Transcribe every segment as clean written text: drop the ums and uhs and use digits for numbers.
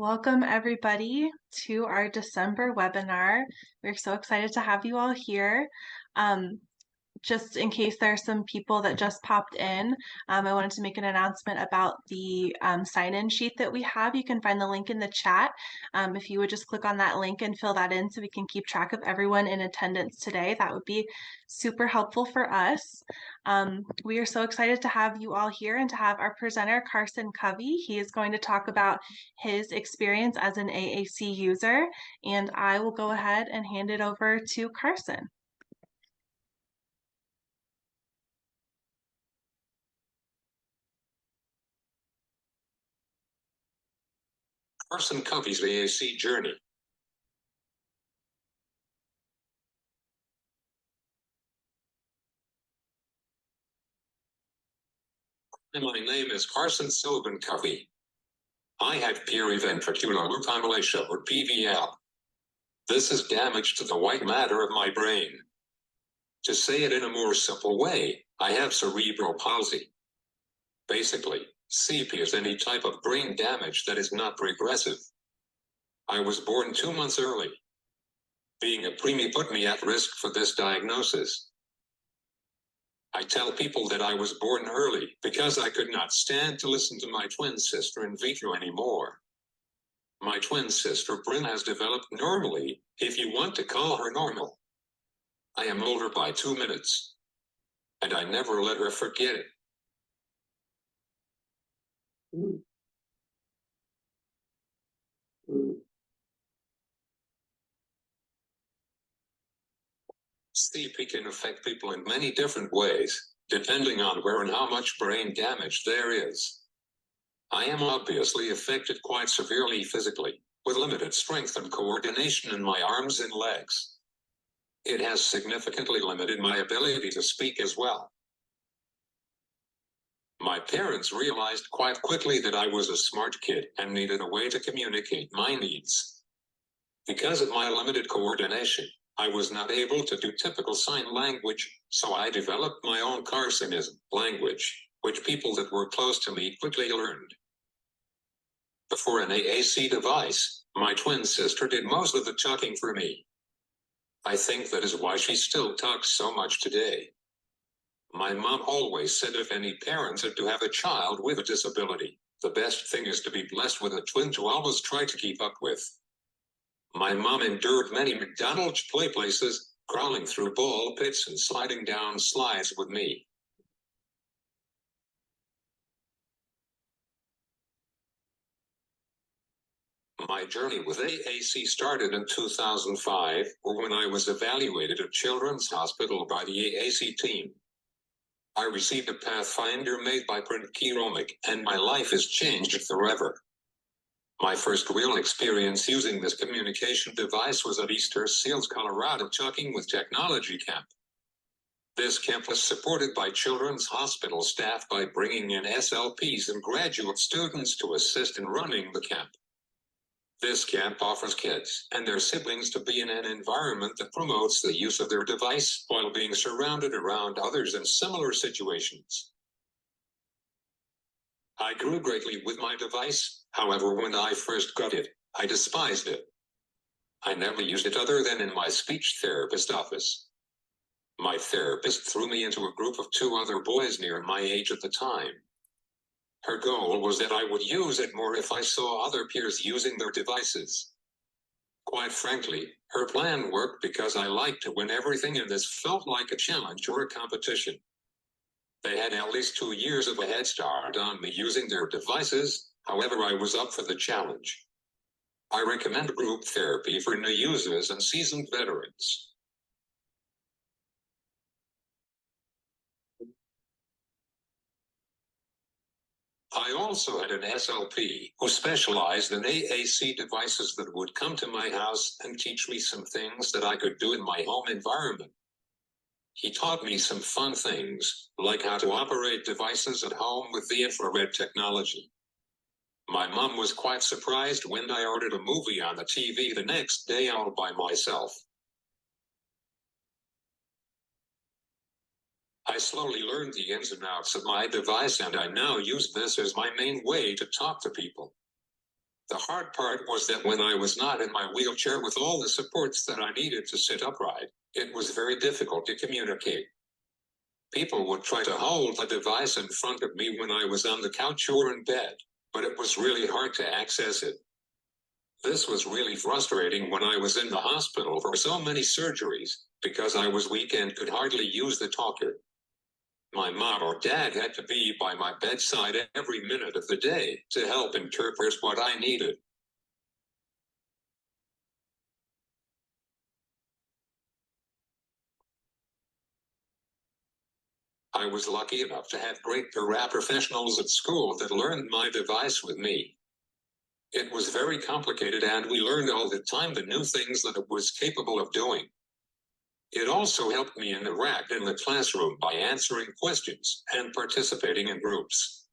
Welcome, everybody, to our December webinar. We're so excited to have you all here. Just in case there are some people that just popped in, I wanted to make an announcement about the sign-in sheet that we have. You can find the link in the chat. If you would just click on that link and fill that in so we can keep track of everyone in attendance today, that would be super helpful for us. We are so excited to have you all here and to have our presenter, Carson Covey. He is going to talk about his experience as an AAC user, and I will go ahead and hand it over to Carson. Carson Covey's AAC journey. My name is Carson Sylvan Covey. I have periventricular leukomalacia, or PVL. This is damage to the white matter of my brain. To say it in a more simple way, I have cerebral palsy. Basically, CP is any type of brain damage that is not progressive. I was born 2 months early. Being a preemie put me at risk for this diagnosis. I tell people that I was born early because I could not stand to listen to my twin sister in vitro anymore. My twin sister Bryn has developed normally, if you want to call her normal. I am older by 2 minutes, and I never let her forget it. CP can affect people in many different ways, depending on where and how much brain damage there is. I am obviously affected quite severely physically, with limited strength and coordination in my arms and legs. It has significantly limited my ability to speak as well. My parents realized quite quickly that I was a smart kid and needed a way to communicate my needs. Because of my limited coordination, I was not able to do typical sign language, so I developed my own Carsonism language, which people that were close to me quickly learned. Before an AAC device, my twin sister did most of the talking for me. I think that is why she still talks so much today. My mom always said if any parents are to have a child with a disability, the best thing is to be blessed with a twin to always try to keep up with. My mom endured many McDonald's play places, crawling through ball pits and sliding down slides with me. My journey with AAC started in 2005, or when I was evaluated at Children's Hospital by the AAC team. I received a Pathfinder made by Bryn Keromic, and my life has changed forever. My first real experience using this communication device was at Easter Seals, Colorado Talking with Technology Camp. This camp was supported by Children's Hospital staff by bringing in SLPs and graduate students to assist in running the camp. This camp offers kids and their siblings to be in an environment that promotes the use of their device while being surrounded around others in similar situations. I grew greatly with my device, however, when I first got it, I despised it. I never used it other than in my speech therapist office. My therapist threw me into a group of 2 other boys near my age at the time. Her goal was that I would use it more if I saw other peers using their devices. Quite frankly, her plan worked because I liked to win everything, and this felt like a challenge or a competition. They had at least 2 years of a head start on me using their devices, however I was up for the challenge. I recommend group therapy for new users and seasoned veterans. I also had an SLP who specialized in AAC devices that would come to my house and teach me some things that I could do in my home environment. He taught me some fun things, like how to operate devices at home with the infrared technology. My mom was quite surprised when I ordered a movie on the TV the next day all by myself. I slowly learned the ins and outs of my device, and I now use this as my main way to talk to people. The hard part was that when I was not in my wheelchair with all the supports that I needed to sit upright, it was very difficult to communicate. People would try to hold the device in front of me when I was on the couch or in bed, but it was really hard to access it. This was really frustrating when I was in the hospital for so many surgeries, because I was weak and could hardly use the talker. My mom or dad had to be by my bedside every minute of the day to help interpret what I needed. I was lucky enough to have great paraprofessionals at school that learned my device with me. It was very complicated and we learned all the time the new things that it was capable of doing. It also helped me interact in the classroom by answering questions and participating in groups.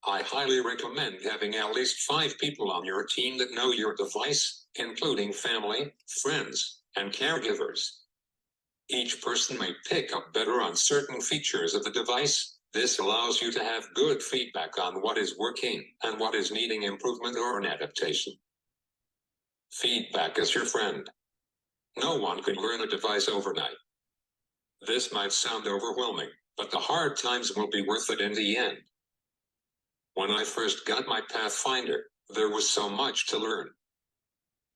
I highly recommend having at least 5 people on your team that know your device, including family, friends, and caregivers. Each person may pick up better on certain features of the device. This allows you to have good feedback on what is working and what is needing improvement or an adaptation. Feedback is your friend. No one can learn a device overnight. This might sound overwhelming, but the hard times will be worth it in the end. When I first got my Pathfinder, there was so much to learn.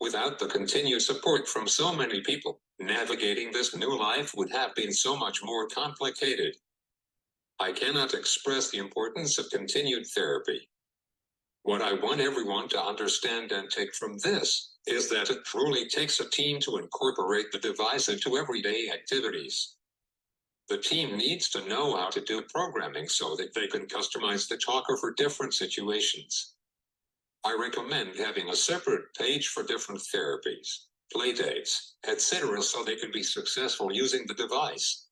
Without the continued support from so many people, navigating this new life would have been so much more complicated. I cannot express the importance of continued therapy. What I want everyone to understand and take from this is that it truly takes a team to incorporate the device into everyday activities. The team needs to know how to do programming so that they can customize the talker for different situations. I recommend having a separate page for different therapies, play dates, etc. so they can be successful using the device.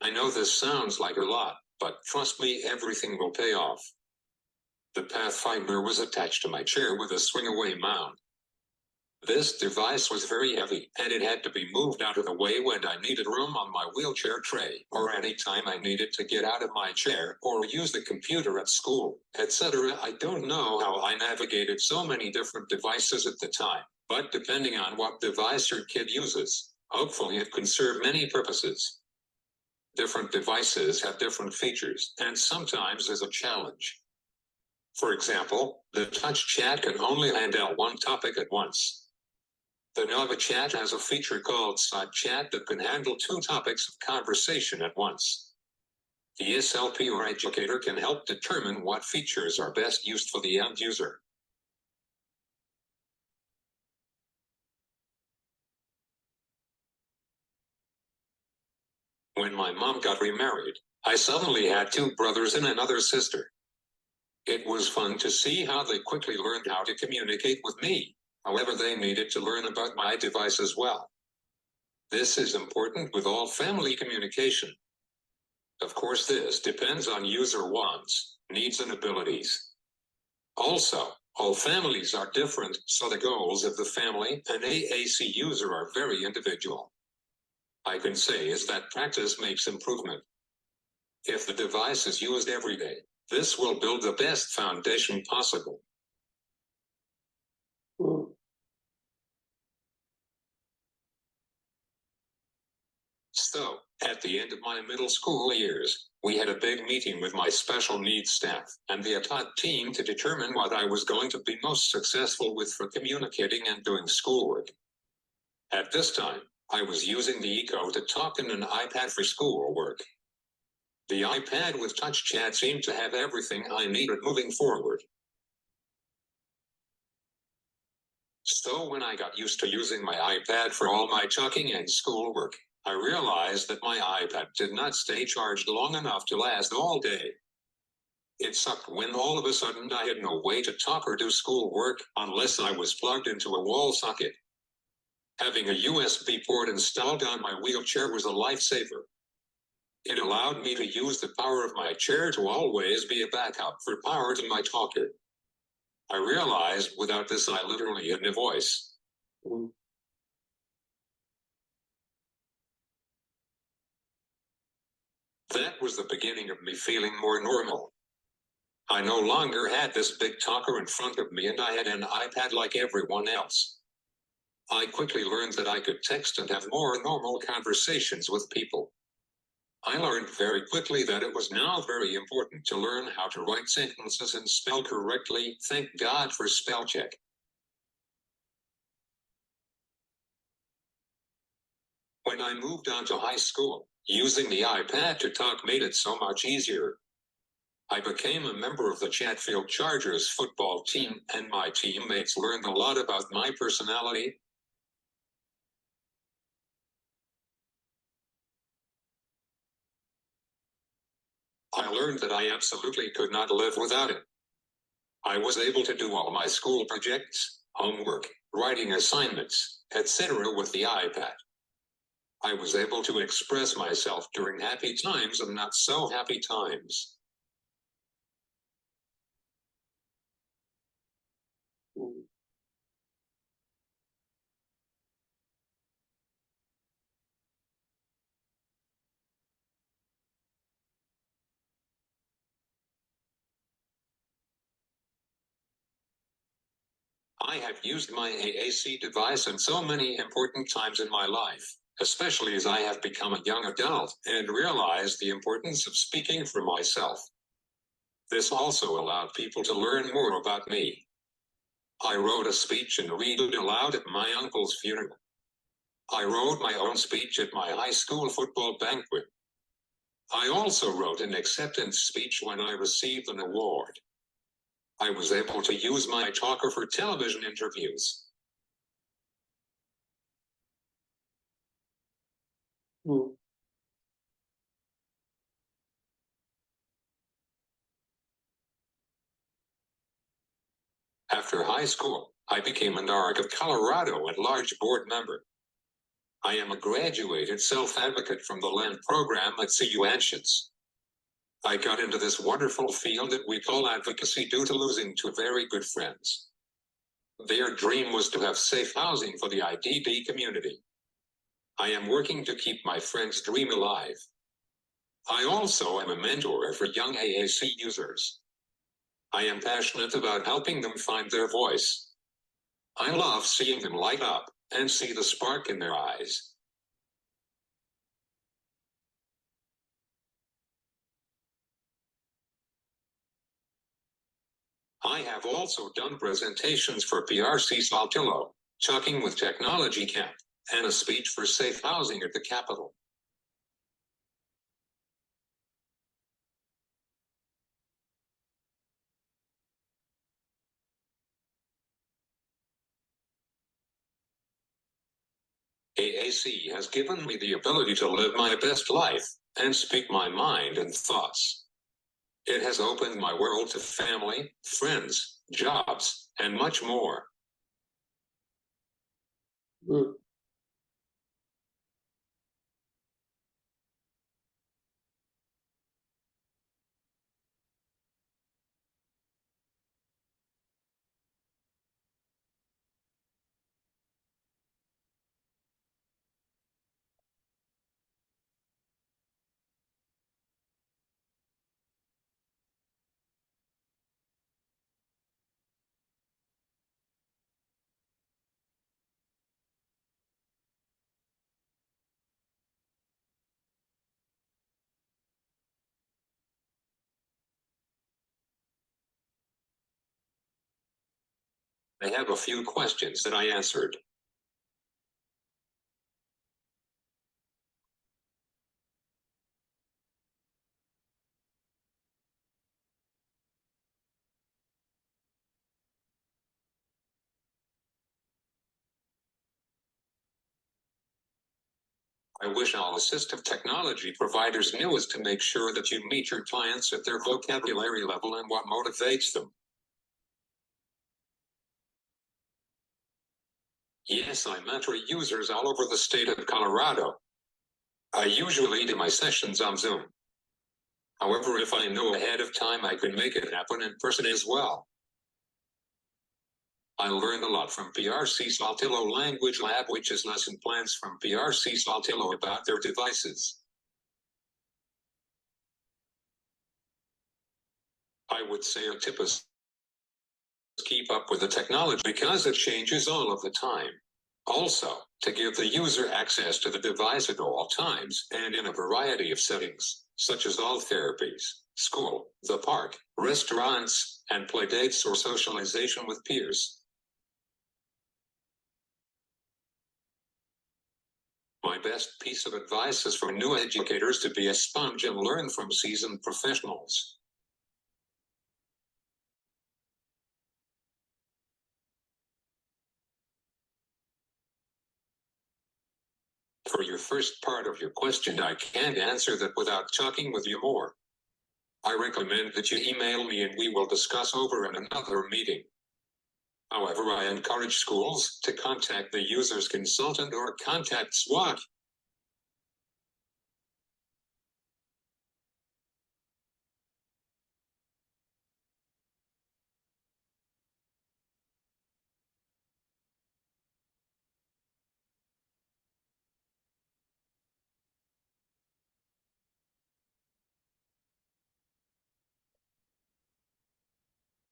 I know this sounds like a lot, but trust me, everything will pay off. The Pathfinder was attached to my chair with a swing-away mount. This device was very heavy, and it had to be moved out of the way when I needed room on my wheelchair tray, or any time I needed to get out of my chair, or use the computer at school, etc. I don't know how I navigated so many different devices at the time, but depending on what device your kid uses, hopefully it can serve many purposes. Different devices have different features, and sometimes there's a challenge. For example, the TouchChat can only handle one topic at once. The TouchChat has a feature called SideChat that can handle 2 topics of conversation at once. The SLP or educator can help determine what features are best used for the end user. When my mom got remarried, I suddenly had 2 brothers and another sister. It was fun to see how they quickly learned how to communicate with me. However, they needed to learn about my device as well. This is important with all family communication. Of course, this depends on user wants, needs, and abilities. Also, all families are different, so the goals of the family and AAC user are very individual. I can say is that practice makes improvement. If the device is used every day, this will build the best foundation possible. So, at the end of my middle school years, we had a big meeting with my special needs staff and the ATOT team to determine what I was going to be most successful with for communicating and doing schoolwork. At this time, I was using the Eco to talk in an iPad for schoolwork. The iPad with TouchChat seemed to have everything I needed moving forward. So when I got used to using my iPad for all my talking and schoolwork, I realized that my iPad did not stay charged long enough to last all day. It sucked when all of a sudden I had no way to talk or do schoolwork unless I was plugged into a wall socket. Having a USB port installed on my wheelchair was a lifesaver. It allowed me to use the power of my chair to always be a backup for power to my talker. I realized without this I literally had no voice. That was the beginning of me feeling more normal. I no longer had this big talker in front of me, and I had an iPad like everyone else. I quickly learned that I could text and have more normal conversations with people. I learned very quickly that it was now very important to learn how to write sentences and spell correctly. Thank God for spell check. When I moved on to high school, using the iPad to talk made it so much easier. I became a member of the Chatfield Chargers football team, and my teammates learned a lot about my personality. I learned that I absolutely could not live without it. I was able to do all my school projects, homework, writing assignments, etc. with the iPad. I was able to express myself during happy times and not so happy times. I have used my AAC device in so many important times in my life, especially as I have become a young adult and realized the importance of speaking for myself. This also allowed people to learn more about me. I wrote a speech and read it aloud at my uncle's funeral. I wrote my own speech at my high school football banquet. I also wrote an acceptance speech when I received an award. I was able to use my talker for television interviews. After high school, I became an ARC of Colorado at-large board member. I am a graduated self-advocate from the land program at CU Anschutz. I got into this wonderful field that we call advocacy due to losing two very good friends. Their dream was to have safe housing for the IDP community. I am working to keep my friend's dream alive. I also am a mentor for young AAC users. I am passionate about helping them find their voice. I love seeing them light up and see the spark in their eyes. I have also done presentations for PRC Saltillo, Talking with Technology Camp, and a speech for safe housing at the Capitol. AAC has given me the ability to live my best life and speak my mind and thoughts. It has opened my world to family, friends, jobs, and much more. I have a few questions that I answered. I wish all assistive technology providers knew is to make sure that you meet your clients at their vocabulary level and what motivates them. Yes, I mentor users all over the state of Colorado. I usually do my sessions on Zoom. However, if I know ahead of time, I can make it happen in person as well. I learned a lot from PRC Saltillo Language Lab, which is lesson plans from PRC Saltillo about their devices. I would say a tip is keep up with the technology because it changes all of the time. Also, to give the user access to the device at all times and in a variety of settings, such as all therapies, school, the park, restaurants, and play dates or socialization with peers. My best piece of advice is for new educators to be a sponge and learn from seasoned professionals. For your first part of your question, I can't answer that without talking with you more. I recommend that you email me and we will discuss over in another meeting. However, I encourage schools to contact the user's consultant or contact SWAT.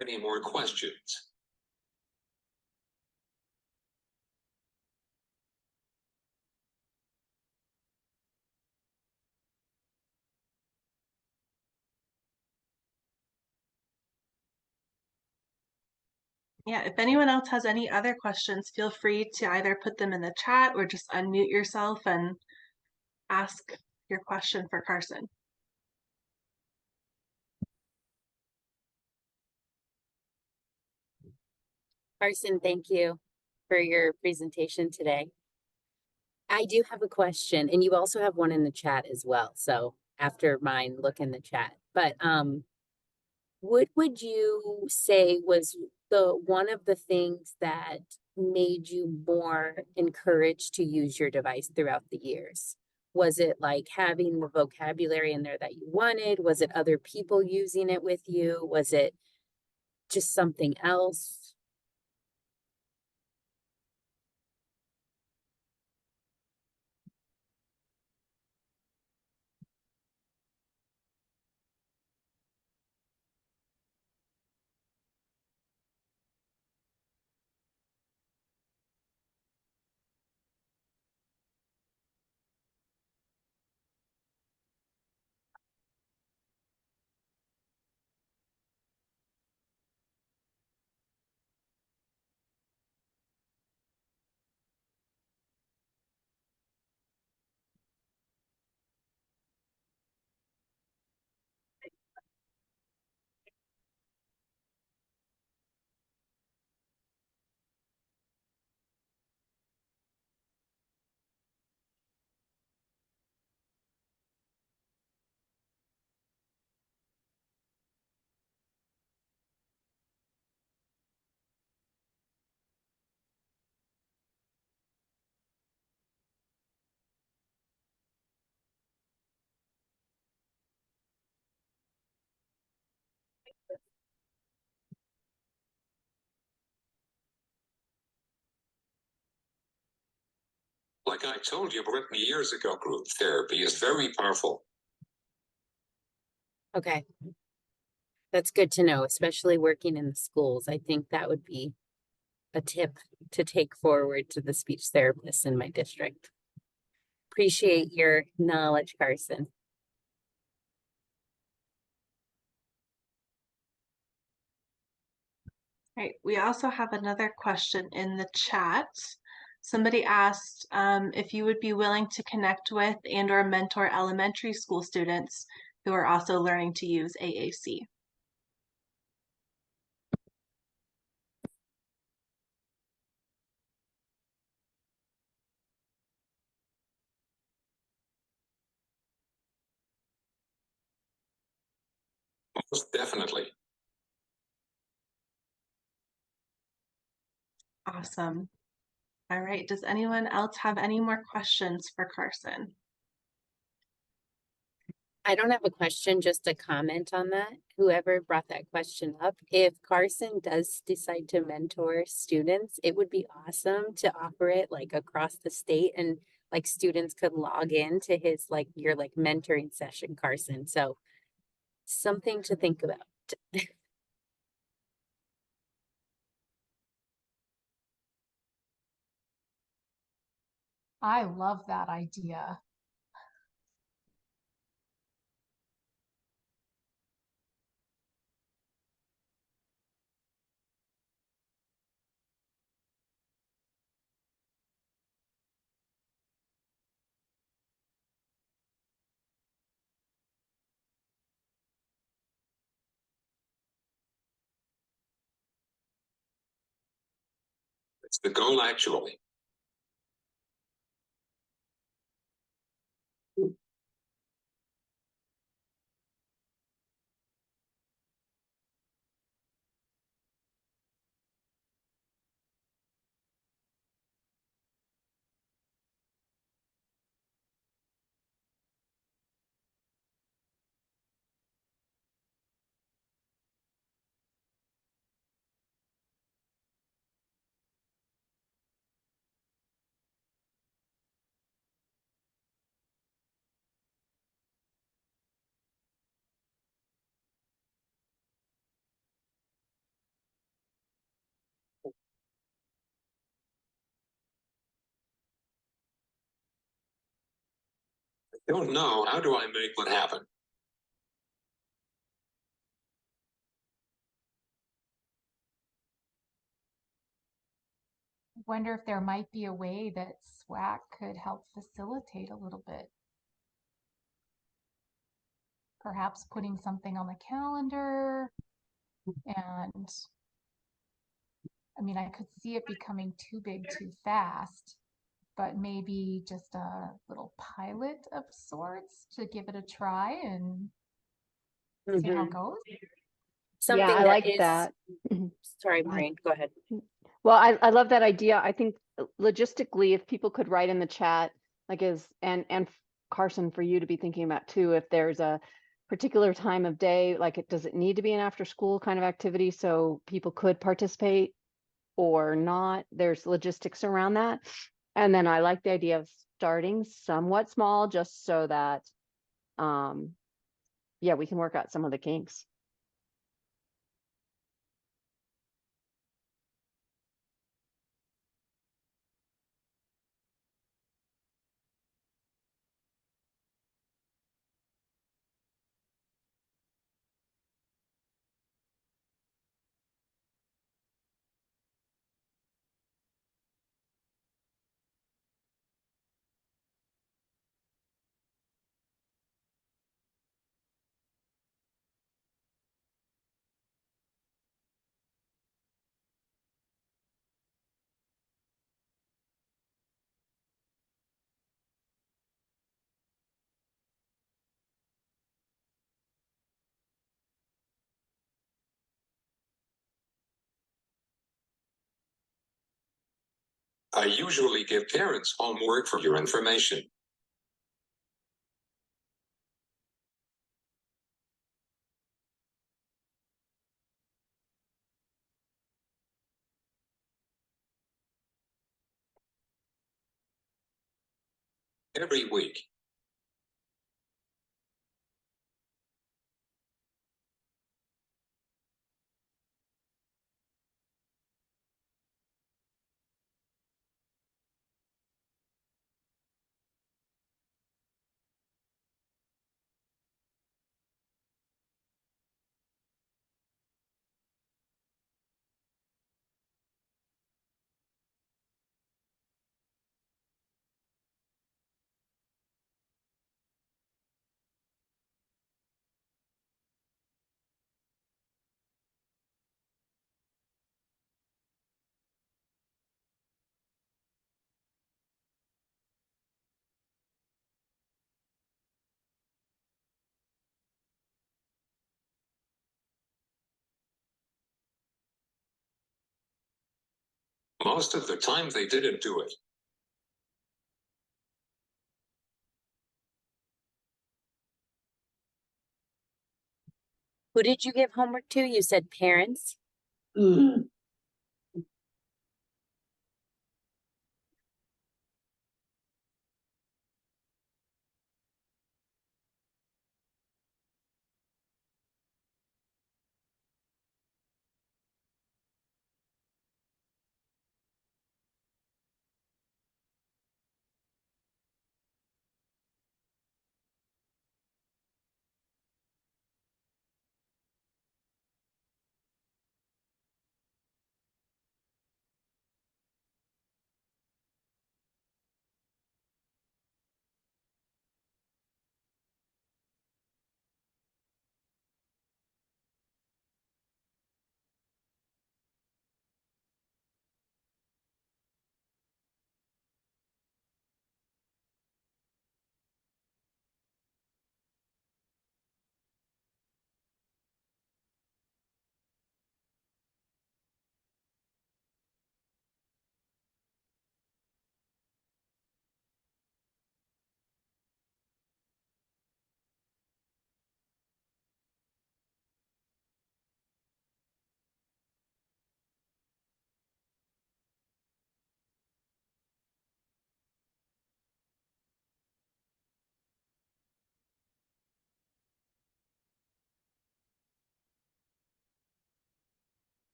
Any more questions? Yeah, if anyone else has any other questions, feel free to either put them in the chat or just unmute yourself and ask your question for Carson. Carson, thank you for your presentation today. I do have a question, and you also have one in the chat as well. So after mine, look in the chat. But what would you say was the one of the things that made you more encouraged to use your device throughout the years? Was it like having the vocabulary in there that you wanted? Was it other people using it with you? Was it just something else? Like I told you, Brittany, years ago, group therapy is very powerful. Okay. That's good to know, especially working in the schools. I think that would be a tip to take forward to the speech therapists in my district. Appreciate your knowledge, Carson. Right, we also have another question in the chat. Somebody asked if you would be willing to connect with and or mentor elementary school students who are also learning to use AAC. Most definitely. Awesome. All right, does anyone else have any more questions for Carson? I don't have a question, just a comment on that. Whoever brought that question up, if Carson does decide to mentor students, it would be awesome to offer it like across the state, and like students could log in to his your mentoring session, Carson. So something to think about. I love that idea. It's the goal, actually. I don't know. How do I make that happen? Wonder if there might be a way that SWAC could help facilitate a little bit. Perhaps putting something on the calendar. And I mean, I could see it becoming too big too fast, but maybe just a little pilot of sorts to give it a try and see how it goes. Yeah, Something I that like is, that. sorry, Maureen, go ahead. Well, I love that idea. I think logistically, if people could write in the chat, like and Carson, for you to be thinking about too, if there's a particular time of day, like does it need to be an after school kind of activity so people could participate or not? There's logistics around that. And then I like the idea of starting somewhat small just so that, yeah, we can work out some of the kinks. I usually give parents homework for your information. Every week. Most of the time they didn't do it. Who did you give homework to? You said parents.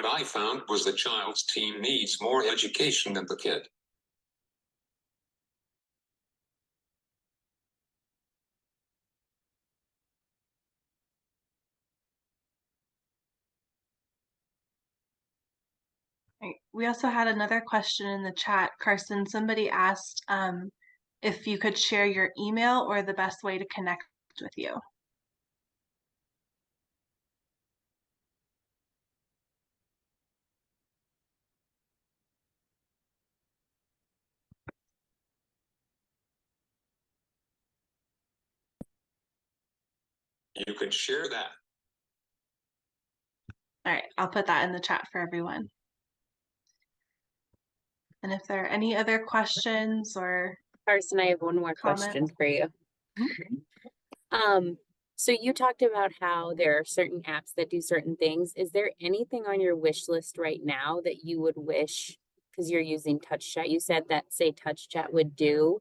What I found was the child's teen needs more education than the kid. Right. We also had another question in the chat. Carson, somebody asked if you could share your email or the best way to connect with you. You can share that. All right, I'll put that in the chat for everyone. And if there are any other questions or Carson, I have one more comments. question for you. So you talked about how there are certain apps that do certain things. Is there anything on your wish list right now that you would wish, because you're using TouchChat, you said that say TouchChat would do,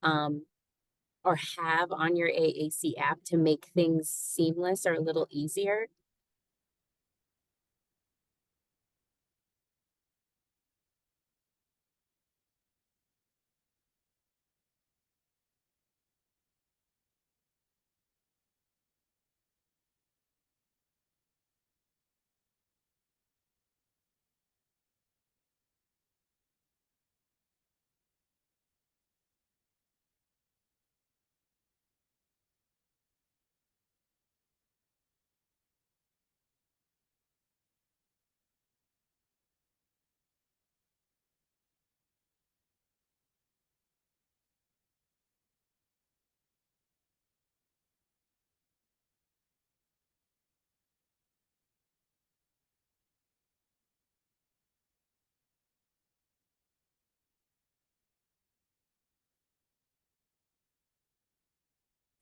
or have on your AAC app to make things seamless or a little easier?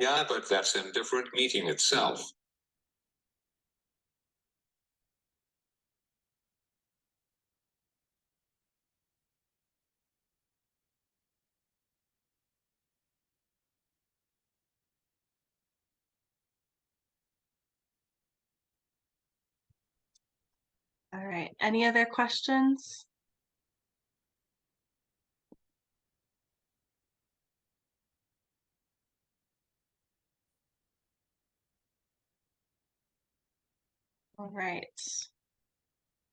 Yeah, but that's a different meeting itself. All right, any other questions? All right.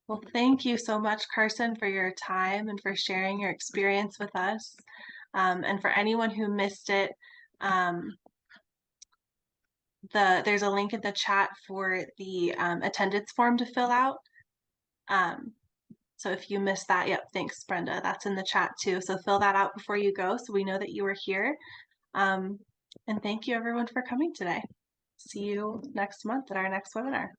Well, thank you so much, Carson, for your time and for sharing your experience with us. And for anyone who missed it, there's a link in the chat for the attendance form to fill out. So if you missed that, yep, thanks, Brenda. That's in the chat too. So fill that out before you go so we know that you were here. And thank you everyone for coming today. See you next month at our next webinar.